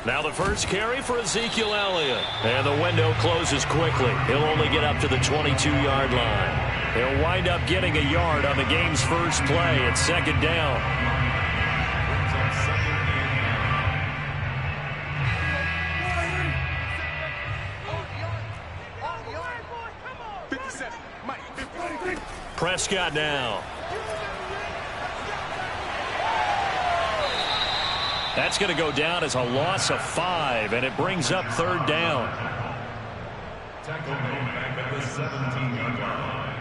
Now the first carry for Ezekiel Elliott. And the window closes quickly. He'll only get up to the 22-yard line. He'll wind up getting a yard on the game's first play at second down. Prescott now. That's going to go down as a loss of 5, and it brings up third down. Tackle back at the 17-yard line.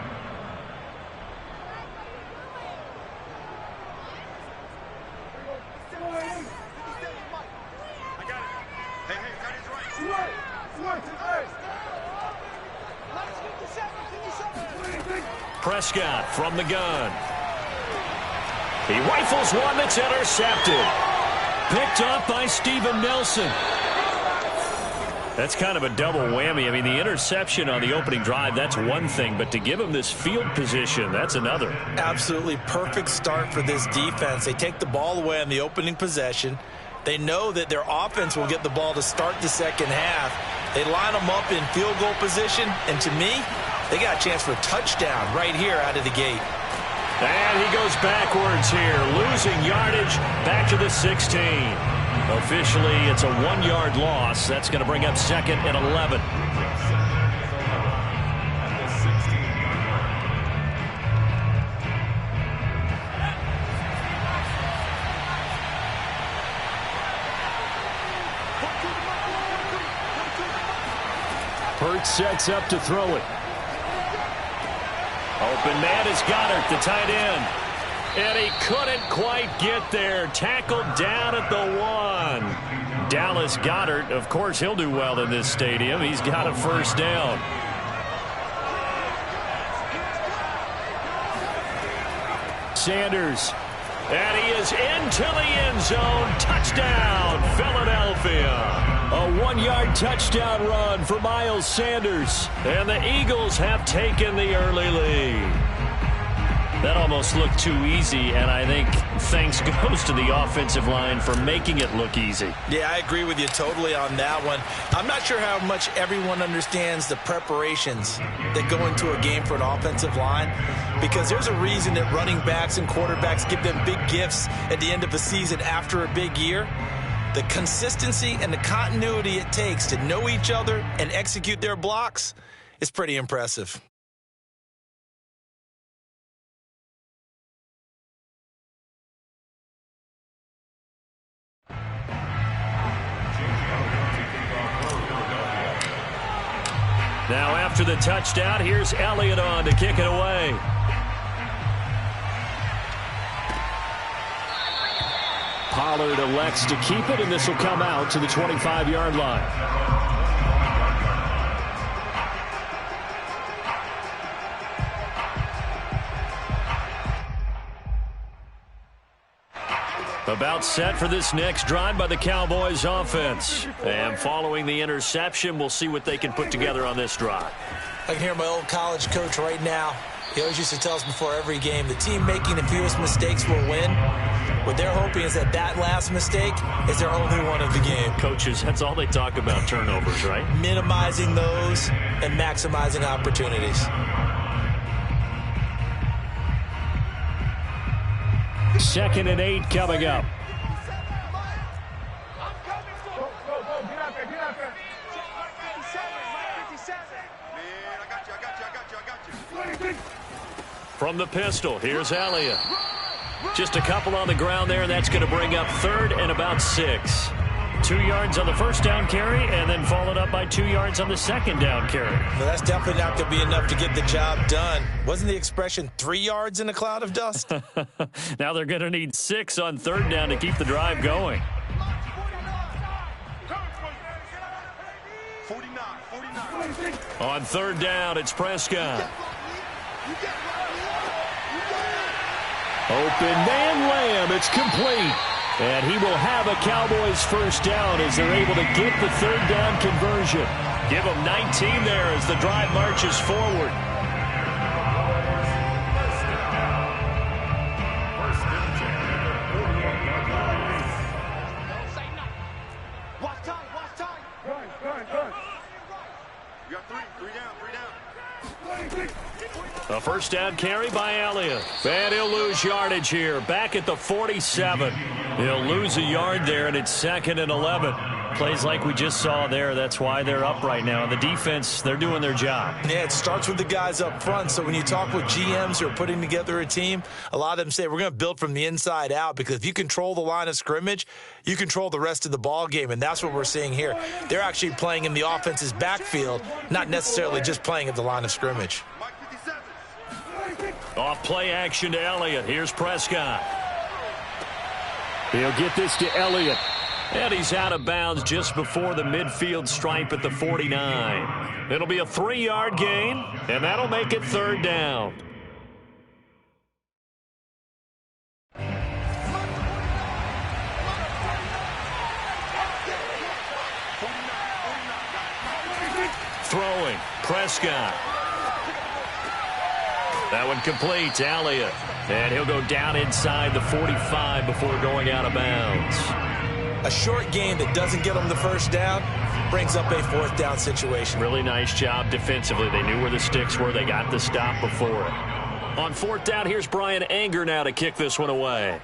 I got it. Hey, cut his right. Prescott from the gun. He rifles one that's intercepted. Picked up by Steven Nelson. That's kind of a double whammy. I mean, the interception on the opening drive, that's one thing. But to give him this field position, that's another. Absolutely perfect start for this defense. They take the ball away on the opening possession. They know that their offense will get the ball to start the second half. They line them up in field goal position. And to me, they got a chance for a touchdown right here out of the gate. And he goes backwards here, losing yardage back to the 16. Officially, it's a 1-yard loss. That's going to bring up second and 11. Hurt sets up to throw it. Open man is Goddard, the tight end. And he couldn't quite get there. Tackled down at the 1. Dallas Goedert, of course, he'll do well in this stadium. He's got a first down. Sanders. And he is into the end zone. Touchdown, Philadelphia. A 1-yard touchdown run for Miles Sanders. And the Eagles have taken the early lead. That almost looked too easy, and I think thanks goes to the offensive line for making it look easy. Yeah, I agree with you totally on that one. I'm not sure how much everyone understands the preparations that go into a game for an offensive line, because there's a reason that running backs and quarterbacks give them big gifts at the end of a season after a big year. The consistency and the continuity it takes to know each other and execute their blocks is pretty impressive. Now after the touchdown, here's Elliott on to kick it away. Pollard elects to keep it, and this will come out to the 25-yard line. About set for this next drive by the Cowboys offense. And following the interception, we'll see what they can put together on this drive. I can hear my old college coach right now. He always used to tell us before every game, the team making the fewest mistakes will win. What they're hoping is that that last mistake is their only one of the game. Coaches, that's all they talk about, turnovers, right? Minimizing those and maximizing opportunities. Second and 8 coming up. From the pistol, here's Elliott. Just a couple on the ground there, and that's going to bring up third and about 6. 2 yards on the first down carry, and then followed up by 2 yards on the second down carry. Well, that's definitely not going to be enough to get the job done. Wasn't the expression 3 yards in a cloud of dust? Now they're going to need 6 on third down to keep the drive going. 49. On third down, it's Prescott. Open man Lamb, it's complete. And he will have a Cowboys first down as they're able to get the third down conversion. Give them 19 there as the drive marches forward. A first down carry by Elliott. And he'll lose yardage here. Back at the 47. He'll lose a yard there, and it's 2nd and 11. Plays like we just saw there. That's why they're up right now. The defense, they're doing their job. Yeah, it starts with the guys up front. So when you talk with GMs who are putting together a team, a lot of them say we're going to build from the inside out, because if you control the line of scrimmage, you control the rest of the ball game, and that's what we're seeing here. They're actually playing in the offense's backfield, not necessarily just playing at the line of scrimmage. Off play action to Elliott. Here's Prescott. He'll get this to Elliott. And he's out of bounds just before the midfield stripe at the 49. It'll be a 3-yard gain, and that'll make it 3rd down. Throwing, Prescott. That one complete to Elliott. And he'll go down inside the 45 before going out of bounds. A short game that doesn't get them the first down brings up a 4th down situation. Really nice job defensively. They knew where the sticks were. They got the stop before it. On 4th down, here's Brian Anger now to kick this one away.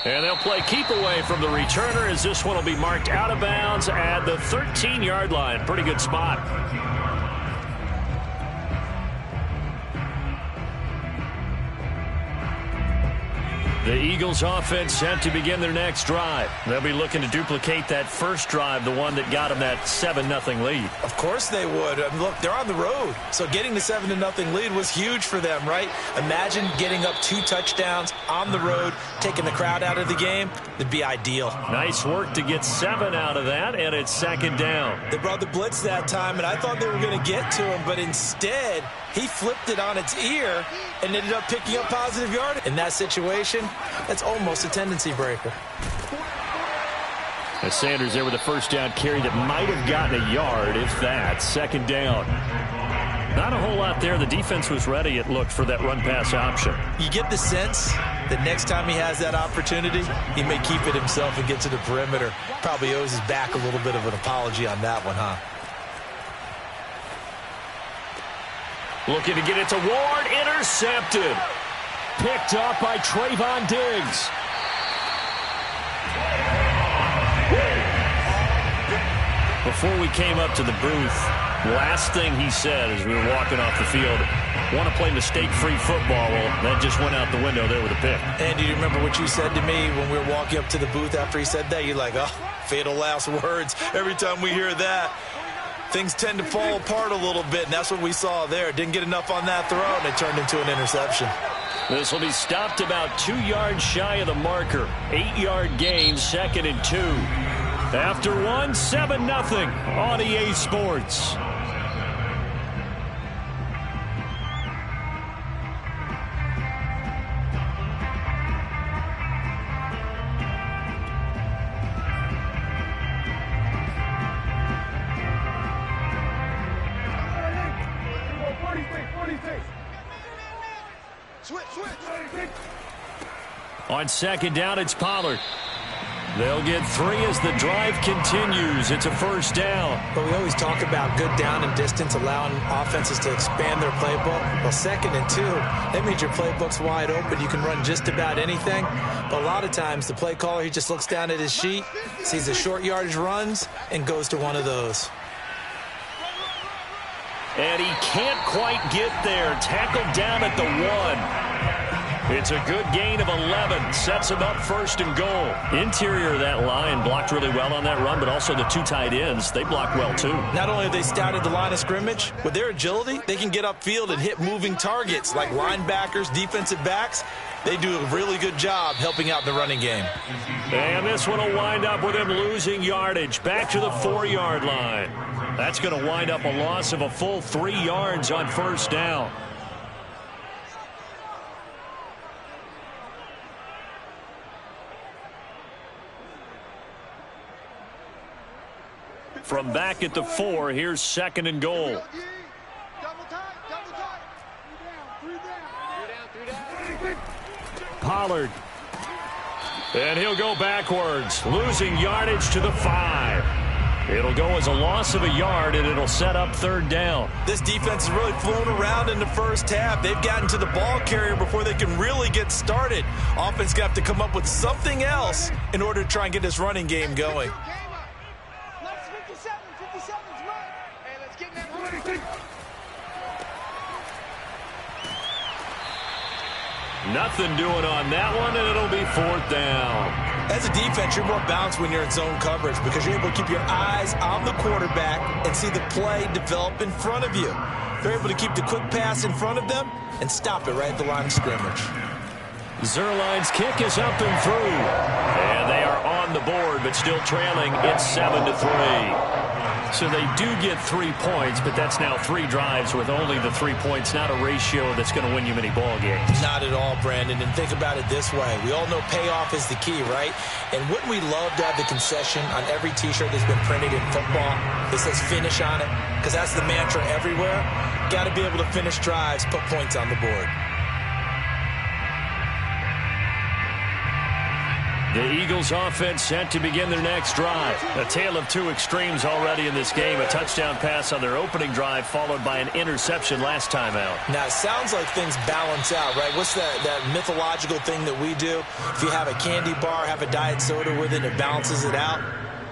And they'll play keep away from the returner, as this one will be marked out of bounds at the 13-yard line. Pretty good spot. The Eagles offense set to begin their next drive. They'll be looking to duplicate that first drive, the one that got them that 7-0 lead. Of course they would. I mean, look, they're on the road. So getting the 7-0 lead was huge for them, right? Imagine getting up 2 touchdowns on the road, taking the crowd out of the game. It'd be ideal. Nice work to get 7 out of that, and it's 2nd down. They brought the blitz that time, and I thought they were going to get to him, but instead he flipped it on its ear and ended up picking up positive yardage. In that situation, that's almost a tendency breaker. As Sanders there with a first down carry that might have gotten a yard, if that. 2nd down. Not a whole lot there. The defense was ready, it looked, for that run-pass option. You get the sense that next time he has that opportunity, he may keep it himself and get to the perimeter. Probably owes his back a little bit of an apology on that one, huh? Looking to get it to Ward. Intercepted. Picked up by Trayvon Diggs. Before we came up to the booth, last thing he said as we were walking off the field, want to play mistake-free football. Well, that just went out the window there with a pick. And do you remember what you said to me when we were walking up to the booth after he said that? You're like, oh, fatal last words. Every time we hear that, things tend to fall apart a little bit, and that's what we saw there. Didn't get enough on that throw, and it turned into an interception. This will be stopped about 2 yards shy of the marker. 8-yard gain, 2nd and 2. After 1, 7-0 on EA Sports. On 2nd down, it's Pollard. They'll get 3 as the drive continues. It's a first down. But we always talk about good down and distance, allowing offenses to expand their playbook. Well, 2nd and 2, that means your playbook's wide open. You can run just about anything. But a lot of times, the play caller, he just looks down at his sheet, sees the short yardage runs, and goes to one of those. And he can't quite get there. Tackled down at the 1. It's a good gain of 11. Sets him up 1st and goal. Interior of that line blocked really well on that run, but also the 2 tight ends, they blocked well too. Not only have they scouted the line of scrimmage, with their agility, they can get upfield and hit moving targets like linebackers, defensive backs. They do a really good job helping out the running game. And this one will wind up with him losing yardage. Back to the 4-yard line. That's going to wind up a loss of a full 3 yards on first down. From back at the 4, here's 2nd and goal. Pollard And he'll go backwards, losing yardage to the 5. It'll go as a loss of a yard, and it'll set up 3rd down. This defense has really flown around in the first half. They've gotten to the ball carrier before they can really get started. Offense got to come up with something else in order to try and get this running game going. Nothing doing on that one, and it'll be 4th down. As a defense, you're more balanced when you're in zone coverage because you're able to keep your eyes on the quarterback and see the play develop in front of you. They're able to keep the quick pass in front of them and stop it right at the line of scrimmage. Zuerlein's kick is up and through. And they are on the board, but still trailing. It's 7-3. So they do get 3 points, but that's now 3 drives with only the 3 points, not a ratio that's going to win you many ball games. Not at all, Brandon. And think about it this way. We all know payoff is the key, right? And wouldn't we love to have the concession on every T-shirt that's been printed in football that says finish on it? Because that's the mantra everywhere. Got to be able to finish drives, put points on the board. The Eagles offense set to begin their next drive. A tale of 2 extremes already in this game. A touchdown pass on their opening drive followed by an interception last time out. Now, it sounds like things balance out, right? What's that mythological thing that we do? If you have a candy bar, have a diet soda with it, it balances it out.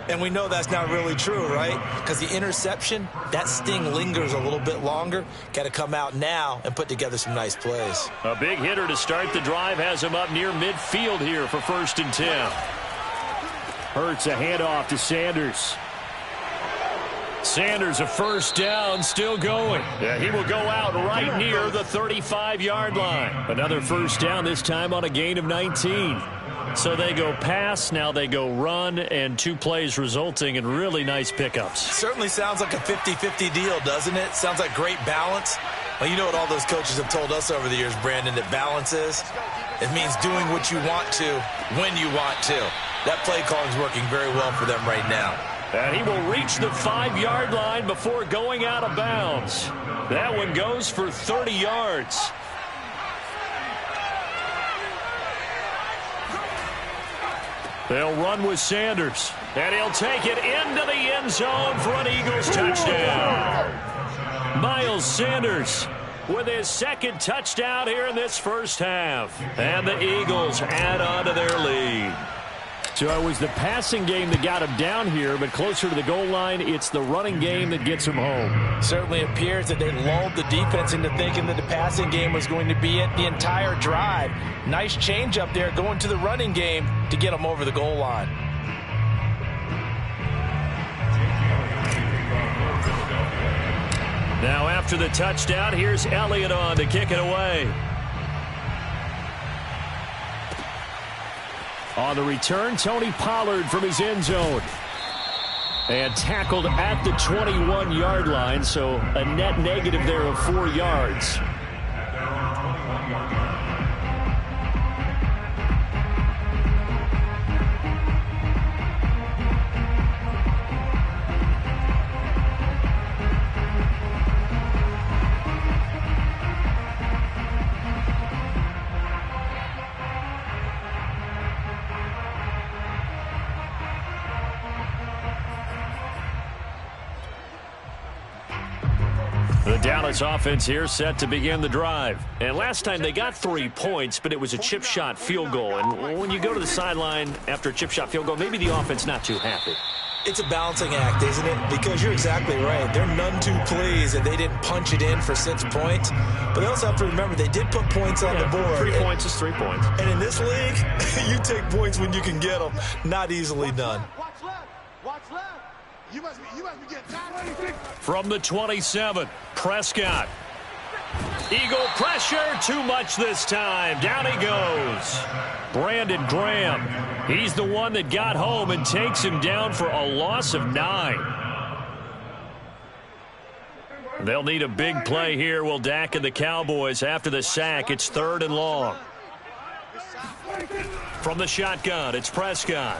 And we know that's not really true, right? Because the interception, that sting lingers a little bit longer. Got to come out now and put together some nice plays. A big hitter to start the drive has him up near midfield here for 1st and 10. Hurts a handoff to Sanders. Sanders a 1st down, still going. Yeah, he will go out right near the 35-yard line. Another 1st down, this time on a gain of 19. So they go pass, now they go run, and 2 plays resulting in really nice pickups. Certainly sounds like a 50-50 deal, doesn't it? Sounds like great balance. Well, you know what all those coaches have told us over the years, Brandon, that balance is? It means doing what you want to when you want to. That play calling is working very well for them right now. And he will reach the 5-yard line before going out of bounds. That one goes for 30 yards. They'll run with Sanders, and he'll take it into the end zone for an Eagles touchdown. Miles Sanders with his 2nd touchdown here in this first half. And the Eagles add on to their lead. So it was the passing game that got him down here, but closer to the goal line, it's the running game that gets him home. Certainly appears that they lulled the defense into thinking that the passing game was going to be it the entire drive. Nice change up there going to the running game to get them over the goal line. Now after the touchdown, here's Elliott on to kick it away. On the return, Tony Pollard from his end zone. And tackled at the 21-yard line, so a net negative there of 4 yards. The Dallas offense here set to begin the drive. And last time they got 3 points, but it was a chip shot field goal. And when you go to the sideline after a chip shot field goal, maybe the offense not too happy. It's a balancing act, isn't it? Because you're exactly right. They're none too pleased that they didn't punch it in for 6 points. But they also have to remember they did put points on the board. 3 points is 3 points. And in this league, you take points when you can get them. Not easily done. Watch left. Watch left. You must be getting tired. From the 27, Prescott. Eagle pressure, too much this time. Down he goes. Brandon Graham. He's the one that got home and takes him down for a loss of 9. They'll need a big play here. Will Dak and the Cowboys after the sack. It's 3rd and long. From the shotgun, it's Prescott.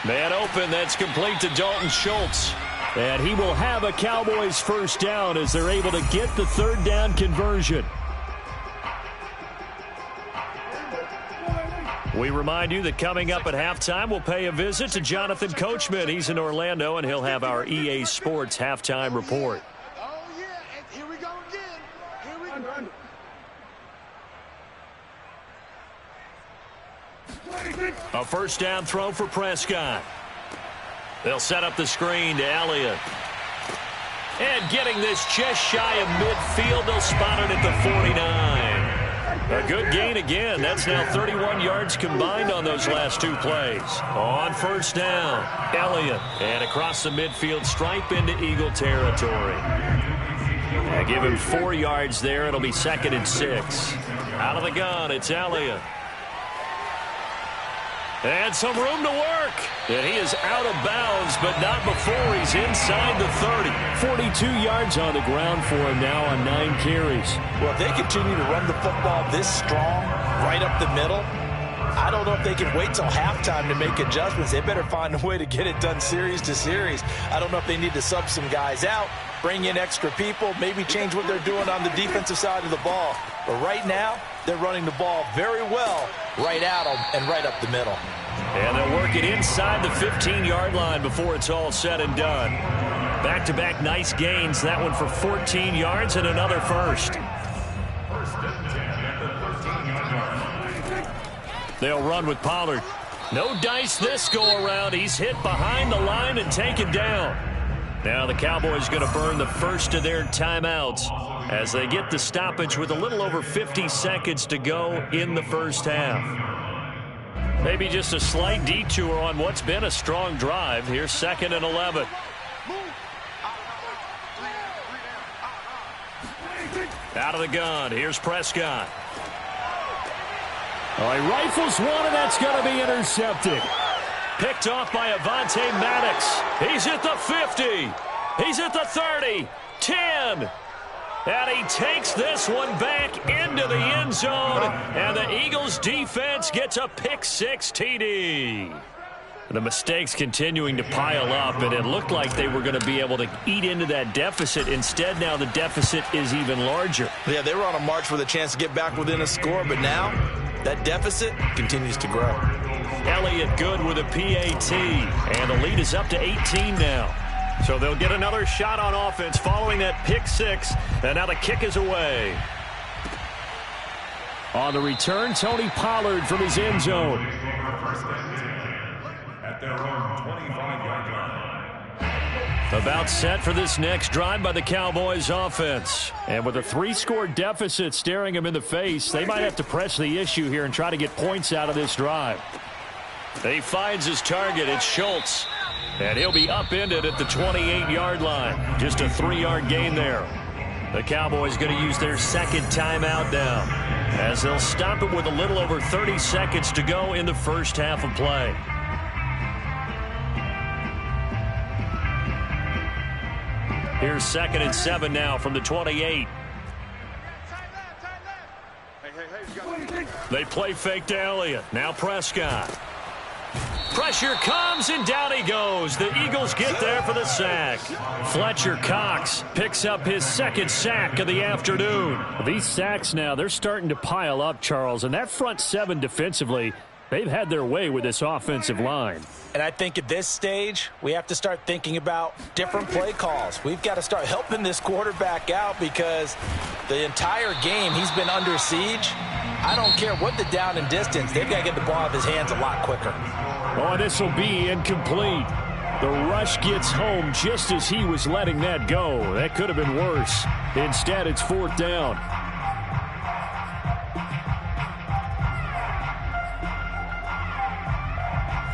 Man open, that's complete to Dalton Schultz. And he will have a Cowboys 1st down as they're able to get the 3rd down conversion. We remind you that coming up at halftime, we'll pay a visit to Jonathan Coachman. He's in Orlando, and he'll have our EA Sports halftime report. Oh, yeah, and here we go again. Here we go. A first down throw for Prescott. They'll set up the screen to Elliott. And getting this just shy of midfield, they'll spot it at the 49. A good gain again. That's now 31 yards combined on those last two plays. On first down, Elliott. And across the midfield stripe into Eagle territory. Give him 4 yards there. It'll be 2nd and 6. Out of the gun, it's Elliott. And some room to work. And he is out of bounds, but not before he's inside the 30. 42 yards on the ground for him now on 9 carries. Well, if they continue to run the football this strong, right up the middle, I don't know if they can wait till halftime to make adjustments. They better find a way to get it done series to series. I don't know if they need to sub some guys out, bring in extra people, maybe change what they're doing on the defensive side of the ball. But right now, they're running the ball very well right at them and right up the middle. And they'll work it inside the 15-yard line before it's all said and done. Back-to-back nice gains. That one for 14 yards and another first. They'll run with Pollard. No dice this go-around. He's hit behind the line and taken down. Now the Cowboys going to burn the first of their timeouts as they get the stoppage with a little over 50 seconds to go in the first half. Maybe just a slight detour on what's been a strong drive. Here's 2nd and 11. Out of the gun. Here's Prescott. Oh, he rifles one, and that's going to be intercepted. Picked off by Avonte Maddox. He's at the 50. He's at the 30. 10. And he takes this one back into the end zone. And the Eagles defense gets a pick-6 TD. The mistakes continuing to pile up, and it looked like they were going to be able to eat into that deficit. Instead, now the deficit is even larger. Yeah, they were on a march with a chance to get back within a score, but now that deficit continues to grow. Elliott good with a PAT, and the lead is up to 18 now. So they'll get another shot on offense following that pick-6, and now the kick is away. On the return, Tony Pollard from his end zone. At their own 25-yard line. About set for this next drive by the Cowboys offense. And with a 3-score deficit staring them in the face, they might have to press the issue here and try to get points out of this drive. He finds his target. It's Schultz. And he'll be upended at the 28-yard line. Just a 3-yard gain there. The Cowboys going to use their 2nd timeout now, as they'll stop it with a little over 30 seconds to go in the first half of play. Here's 2nd and 7 now from the 28. They play fake to Elliott. Now Prescott. Pressure comes, and down he goes. The Eagles get there for the sack. Fletcher Cox picks up his 2nd sack of the afternoon. These sacks now, they're starting to pile up, Charles, and that front 7 defensively, they've had their way with this offensive line. And I think at this stage, we have to start thinking about different play calls. We've got to start helping this quarterback out because the entire game he's been under siege. I don't care what the down and distance. They've got to get the ball out of his hands a lot quicker. Oh, this will be incomplete. The rush gets home just as he was letting that go. That could have been worse. Instead, it's 4th down.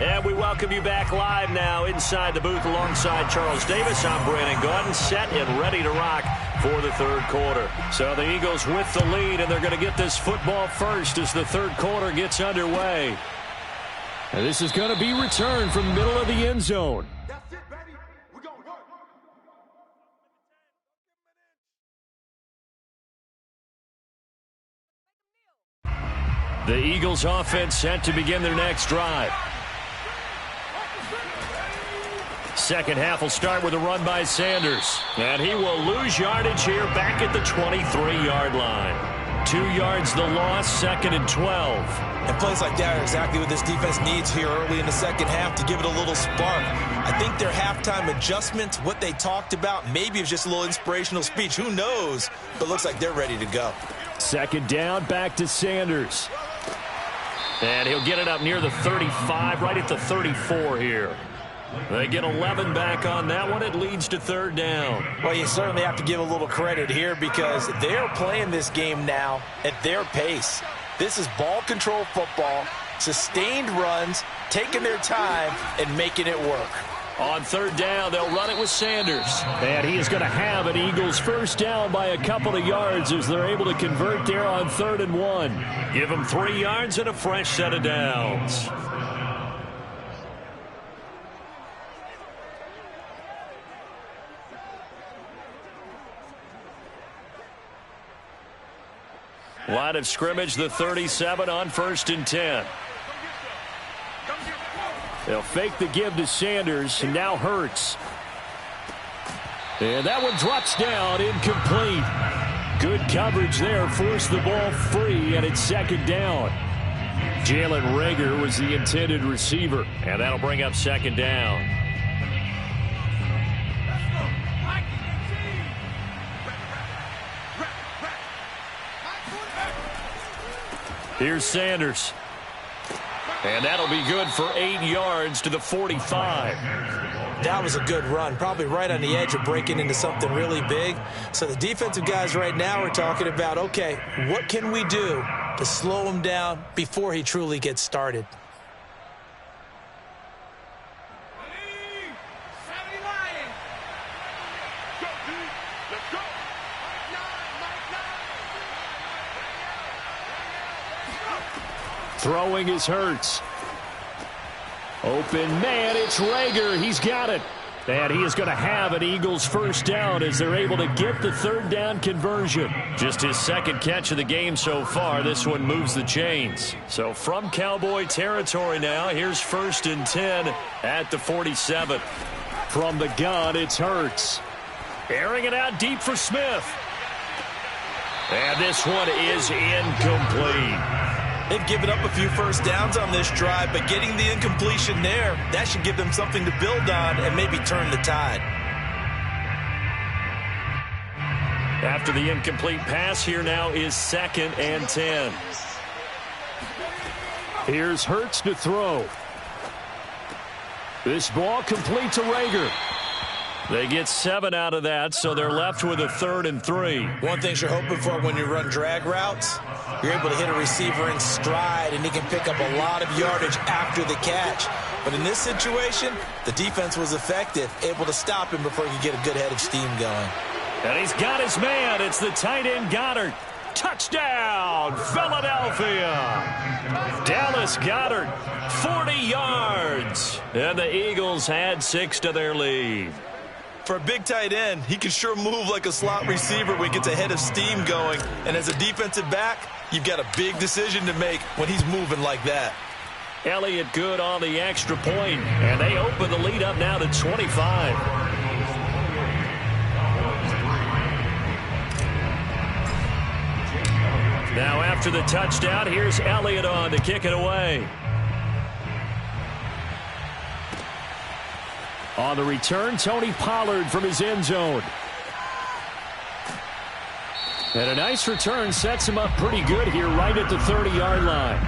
And we welcome you back live now inside the booth alongside Charles Davis. I'm Brandon Gaudin, set and ready to rock for the 3rd quarter. So the Eagles with the lead, and they're going to get this football first as the 3rd quarter gets underway. And this is going to be returned from the middle of the end zone. That's it, baby. We're going to work. The Eagles offense set to begin their next drive. Second half will start with a run by Sanders. And he will lose yardage here back at the 23-yard line. 2 yards the loss, 2nd and 12. And plays like that are exactly what this defense needs here early in the second half to give it a little spark. I think their halftime adjustments, what they talked about, maybe it was just a little inspirational speech. Who knows? But it looks like they're ready to go. 2nd down, back to Sanders. And he'll get it up near the 35, right at the 34 here. They get 11 back on that one. It leads to 3rd down. Well, you certainly have to give a little credit here because they're playing this game now at their pace. This is ball control football, sustained runs, taking their time, and making it work. On 3rd down, they'll run it with Sanders. And he is going to have an Eagles 1st down by a couple of yards as they're able to convert there on 3rd and 1. Give them 3 yards and a fresh set of downs. Line of scrimmage, the 37 on 1st and 10. They'll fake the give to Sanders, and now Hurts. And that one drops down, incomplete. Good coverage there, forced the ball free, and it's 2nd down. Jalen Reagor was the intended receiver, and that'll bring up 2nd down. Here's Sanders. And that'll be good for 8 yards to the 45. That was a good run, probably right on the edge of breaking into something really big. So the defensive guys right now are talking about, okay, what can we do to slow him down before he truly gets started? Throwing is Hurts. Open man, it's Reagor. He's got it. And he is going to have an Eagles 1st down as they're able to get the 3rd down conversion. Just his 2nd catch of the game so far. This one moves the chains. So from Cowboy territory now, here's 1st and 10 at the 47. From the gun, it's Hurts. Airing it out deep for Smith. And this one is incomplete. They've given up a few 1st downs on this drive, but getting the incompletion there, that should give them something to build on and maybe turn the tide. After the incomplete pass, here now is 2nd and 10. Here's Hurts to throw. This ball complete to Reagor. They get 7 out of that, so they're left with a 3rd and 3. One thing you're hoping for when you run drag routes, you're able to hit a receiver in stride, and he can pick up a lot of yardage after the catch. But in this situation, the defense was effective, able to stop him before he could get a good head of steam going. And he's got his man. It's the tight end Goddard. Touchdown, Philadelphia. Dallas Goedert, 40 yards. And the Eagles add 6 to their lead. For a big tight end, he can sure move like a slot receiver when he gets a head of steam going. And as a defensive back, you've got a big decision to make when he's moving like that. Elliott good on the extra point, and they open the lead up now to 25. Now after the touchdown, here's Elliott on to kick it away. On the return, Tony Pollard from his end zone. And a nice return sets him up pretty good here right at the 30-yard line.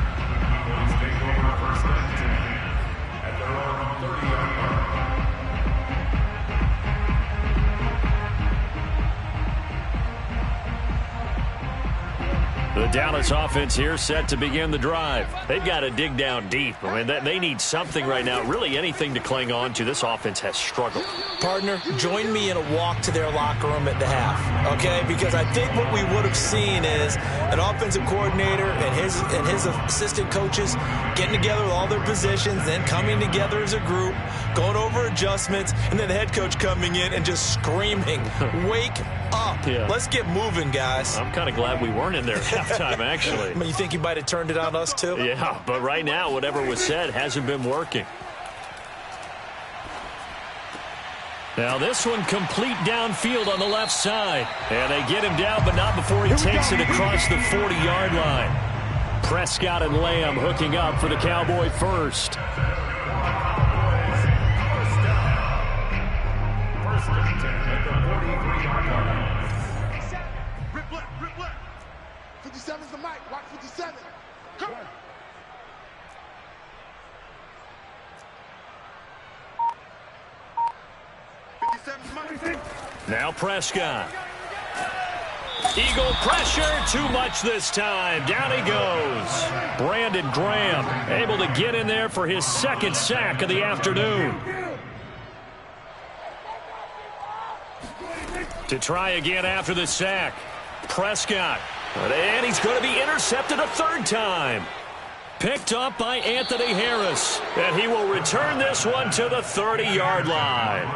The Dallas offense here set to begin the drive. They've got to dig down deep. I mean, they need something right now, really anything to cling on to. This offense has struggled. Partner, join me in a walk to their locker room at the half, okay? Because I think what we would have seen is an offensive coordinator and his assistant coaches getting together with all their positions, then coming together as a group, going over adjustments, and then the head coach coming in and just screaming, wake up. Yeah. Let's get moving, guys. I'm kind of glad we weren't in there at halftime, actually. I mean, you think he might have turned it on us, too? Yeah, but right now, whatever was said hasn't been working. Now this one complete downfield on the left side. And they get him down, but not before he takes it across the 40-yard line. Prescott and Lamb hooking up for the Cowboy first. First and 10 at the 43-yard line. Rip left. 57's the mic. Watch 57. Come on. Now Prescott. Eagle pressure, too much this time. Down he goes. Brandon Graham able to get in there for his second sack of the afternoon. To try again after the sack. Prescott. And he's going to be intercepted a third time. Picked up by Anthony Harris. And he will return this one to the 30-yard line.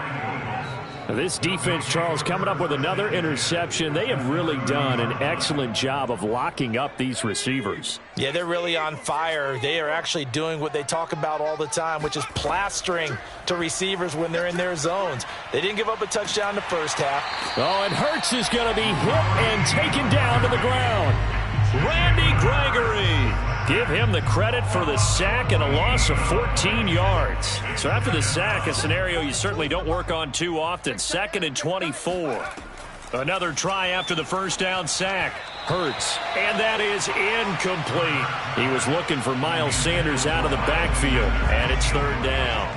This defense, Charles, coming up with another interception. They have really done an excellent job of locking up these receivers. Yeah, they're really on fire. They are actually doing what they talk about all the time, which is plastering to receivers when they're in their zones. They didn't give up a touchdown the first half. Oh, and Hurts is going to be hit and taken down to the ground. Randy Gregory. Give him the credit for the sack and a loss of 14 yards. So after the sack, a scenario you certainly don't work on too often. 2nd and 24. Another try after the first down sack. Hurts. And that is incomplete. He was looking for Miles Sanders out of the backfield. And it's 3rd down.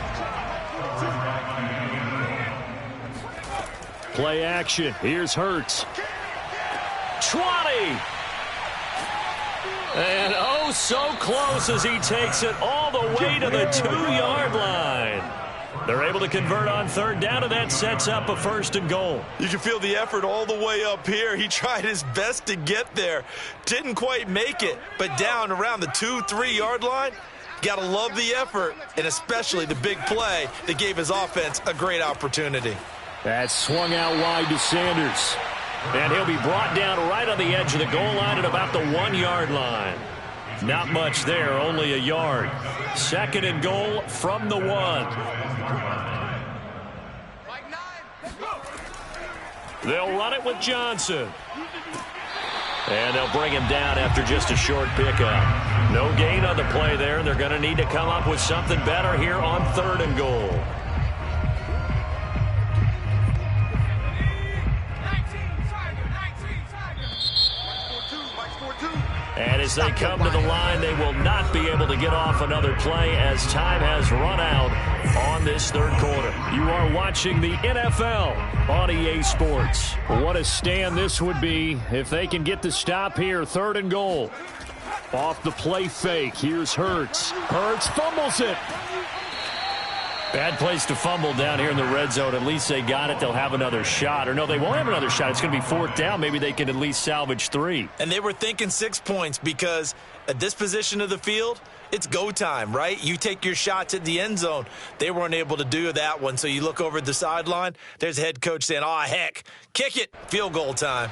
Play action. Here's Hurts. 20. And oh, so close as he takes it all the way to the 2-yard line. They're able to convert on 3rd down, and that sets up a 1st and goal. You can feel the effort all the way up here. He tried his best to get there. Didn't quite make it, but down around the 2-3-yard line, got to love the effort, and especially the big play that gave his offense a great opportunity. That swung out wide to Sanders. And he'll be brought down right on the edge of the goal line at about the 1-yard line. Not much there, only a yard. 2nd and goal from the 1. They'll run it with Johnson. And they'll bring him down after just a short pickup. No gain on the play there, and they're going to need to come up with something better here on 3rd and goal. And as they come to the line, they will not be able to get off another play as time has run out on this 3rd quarter. You are watching the NFL on EA Sports. What a stand this would be if they can get the stop here. 3rd and goal. Off the play fake. Here's Hurts. Hurts fumbles it. Bad place to fumble down here in the red zone. At least they got it. They'll have another shot. Or no, they won't have another shot. It's going to be 4th down. Maybe they can at least salvage 3. And they were thinking 6 points because at this position of the field, it's go time, right? You take your shots at the end zone. They weren't able to do that one. So you look over at the sideline. There's the head coach saying, oh, heck, kick it. Field goal time.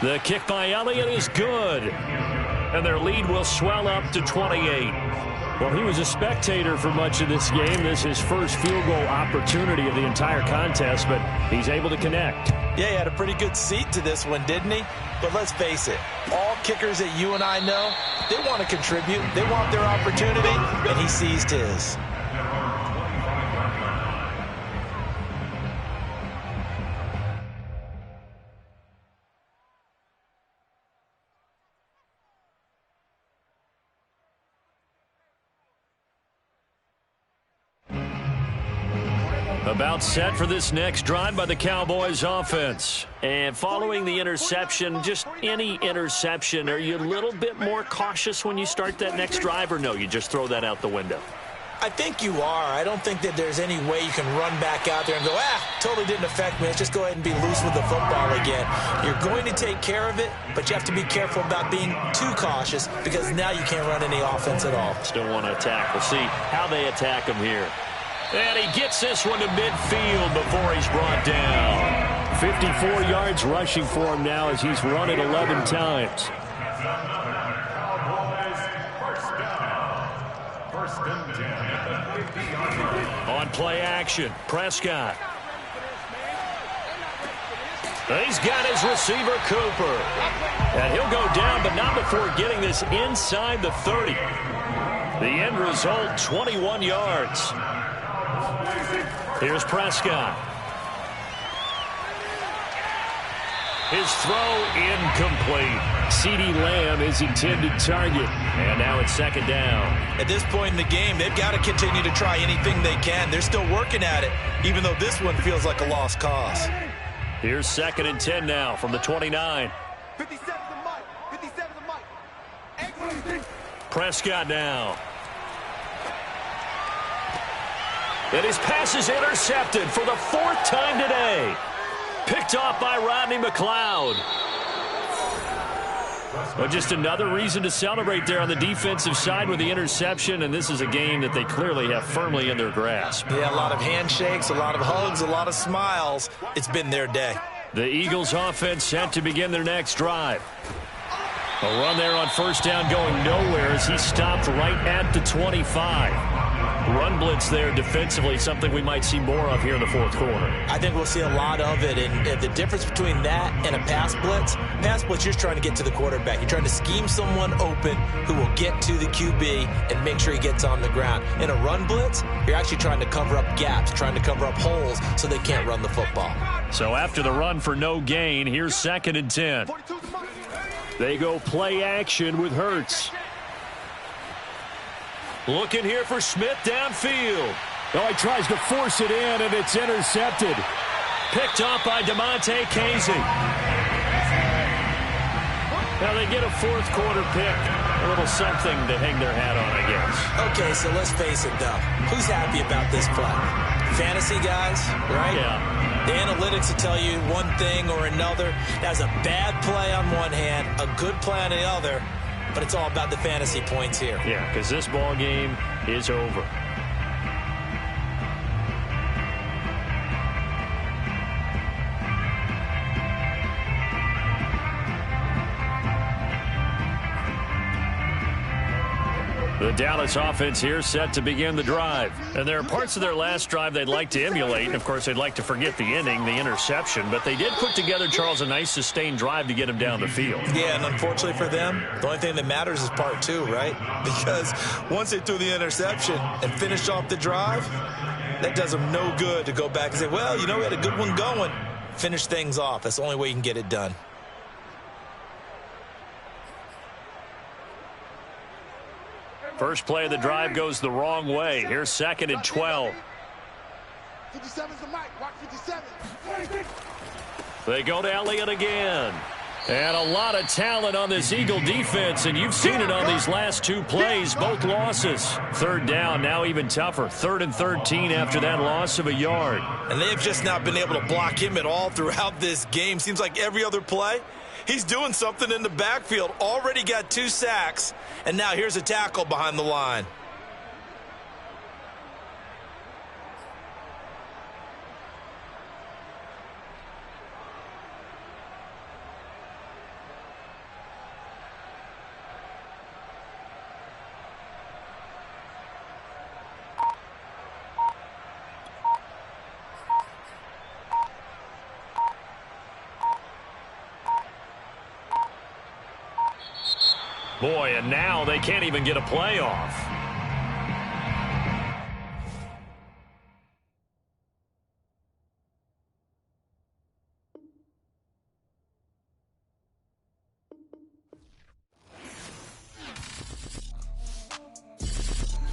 The kick by Elliott is good. And their lead will swell up to 28. Well, he was a spectator for much of this game. This is his first field goal opportunity of the entire contest, but he's able to connect. Yeah, he had a pretty good seat to this one, didn't he? But let's face it, all kickers that you and I know, they want to contribute. They want their opportunity, and he seized his. About set for this next drive by the Cowboys offense. And following the interception, just any interception, are you a little bit more cautious when you start that next drive, or no, you just throw that out the window? I think you are. I don't think that there's any way you can run back out there and go, totally didn't affect me. Let's just go ahead and be loose with the football again. You're going to take care of it, but you have to be careful about being too cautious because now you can't run any offense at all. Still want to attack. We'll see how they attack him here. And he gets this one to midfield before he's brought down. 54 yards rushing for him now as he's run it 11 times. First and 10 at the 50-yard line. On play action, Prescott. He's got his receiver, Cooper. And he'll go down, but not before getting this inside the 30. The end result, 21 yards. Here's Prescott. His throw incomplete. CeeDee Lamb is intended target. And now it's second down. At this point in the game, they've got to continue to try anything they can. They're still working at it, even though this one feels like a lost cause. Here's second and 10 now from the 29. 57 the mic. 57 the mic. Prescott now. And his pass is intercepted for the fourth time today. Picked off by Rodney McLeod. Well, just another reason to celebrate there on the defensive side with the interception, and this is a game that they clearly have firmly in their grasp. Yeah, a lot of handshakes, a lot of hugs, a lot of smiles. It's been their day. The Eagles offense set to begin their next drive. A run there on first down going nowhere as he stopped right at the 25. Run blitz there defensively, something we might see more of here in the fourth quarter. I think we'll see a lot of it, and the difference between that and a pass blitz, you're just trying to get to the quarterback. You're trying to scheme someone open who will get to the QB and make sure he gets on the ground. In a run blitz, you're actually trying to cover up gaps, trying to cover up holes so they can't run the football. So after the run for no gain, here's second and 10. They go play action with Hurts. Looking here for Smith downfield. Oh, he tries to force it in, and it's intercepted. Picked off by DeMonte Casey. Now they get a fourth quarter pick. A little something to hang their hat on, I guess. Okay, so let's face it, though. Who's happy about this play? Fantasy guys, right? Yeah. The analytics will tell you one thing or another. That's a bad play on one hand, a good play on the other. But it's all about the fantasy points here. Yeah, because this ball game is over. The Dallas offense here set to begin the drive. And there are parts of their last drive they'd like to emulate. And, of course, they'd like to forget the ending, the interception. But they did put together, Charles, a nice sustained drive to get him down the field. Yeah, and unfortunately for them, the only thing that matters is part two, right? Because once they threw the interception and finished off the drive, that does them no good to go back and say, well, you know, we had a good one going. Finish things off. That's the only way you can get it done. First play of the drive goes the wrong way. Here's second and 12. 57's the mic. Watch 57. They go to Elliott again. And a lot of talent on this Eagle defense, and you've seen it on these last two plays, both losses. Third down, now even tougher. 3rd and 13 after that loss of a yard. And they've just not been able to block him at all throughout this game. Seems like every other play, he's doing something in the backfield. Already got 2 sacks, and now here's a tackle behind the line. Boy, and now they can't even get a play off.